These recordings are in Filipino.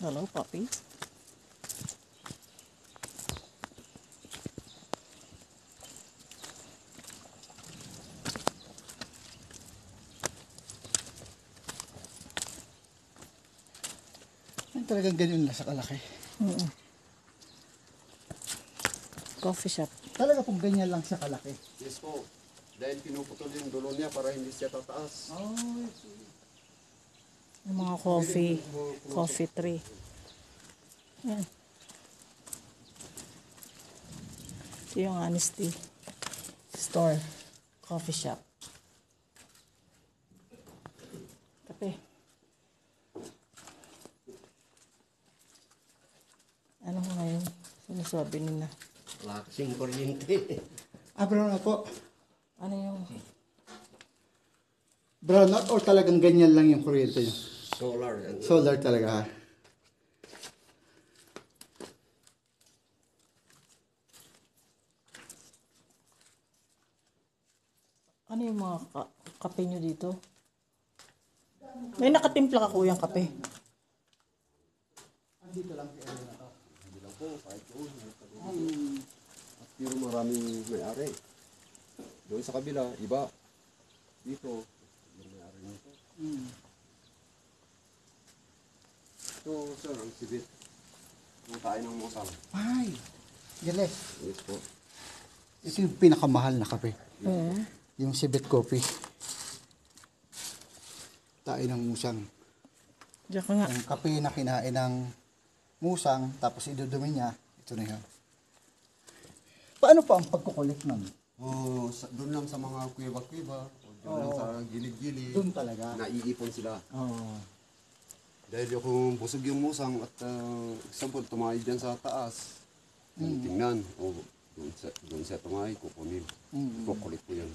Hello, puppy. Ay, talagang ganyan na sa kalaki. Coffee shop. Talaga pong ganyan lang sa kalaki. Yes po. Dahil pinuputol yung dulo niya para hindi siya tataas. Oh, Yung mga coffee tree. Yan. Ito yung Honesty Store. Coffee shop. Kape. Ano ko ngayon? Sinasabi nila. Wala kasing kuryente. brown out po. Ano yung... Brown out or talagang ganyan lang yung kuryente niya? Solar. Solar talaga. Ano yung mga kape nyo dito? May nakatimpla ka kuyang kape. Andito lang kaya na to. Hindi lang po, kahit doon. At pero maraming may-ari. Doon sa kabila, iba. Dito, yung may-ari nito. Ito, sir, ang sibit. Kung tayo ng musang. Ay, galing. Yes po. Ito yung pinakamahal na kape. Oo. Yung Cibit Coffee. Tayo ng musang. Diyan ka nga. Yung kape na kinain ng musang, tapos idudumi niya, ito na yun. Paano pa ang pagkukulit nun? Oh, doon lang sa mga kuweba-kuweba. Doon lang sa gilid-gilid. Doon talaga. Naiipon sila. Oo. Dahil kung busog yung musang at example, tumayo dyan sa taas, tingnan, doon siya tumayo, kukunin. Kukulit po yan.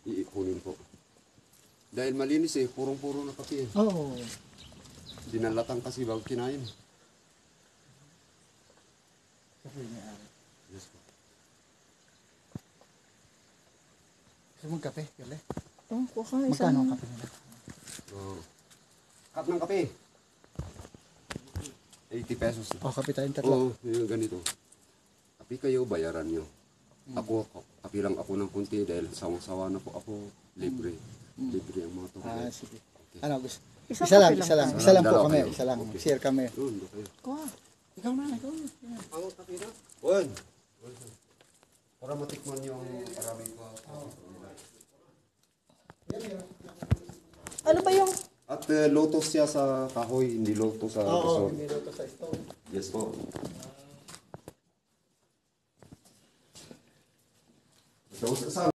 Iipunin po. Dahil malinis purong-puro na kape. Oo. Dinalatan kasi bago kinain. Kape niya. Yes po. Gusto mong kape? Galing. Oh, kuha ka isa. Magkano ang kape nila? Cup ng kape. 80 pesos. Oh, kape tayong tatlo. Oo, yung ganito. Kape kayo, bayaran nyo. Ako, kape lang ako ng kunti dahil sawang-sawa na po ako. Libre. Libre ang mga to. Sige. Ano gusto? Isang Isa lang, kape isa lang. lang. Isa lang po Dalawa kami. kayo. Isa lang. Okay. Share kami. Doon, kayo. Kuha. Ikaw na, ikaw na. Ang kape na? One. Para matikman yung maraming pa. Ano ba yung... At lotos siya sa kahoy, hindi lotos sa Oo, gasol. hindi to sa stove. Yes po. Lotos kasama.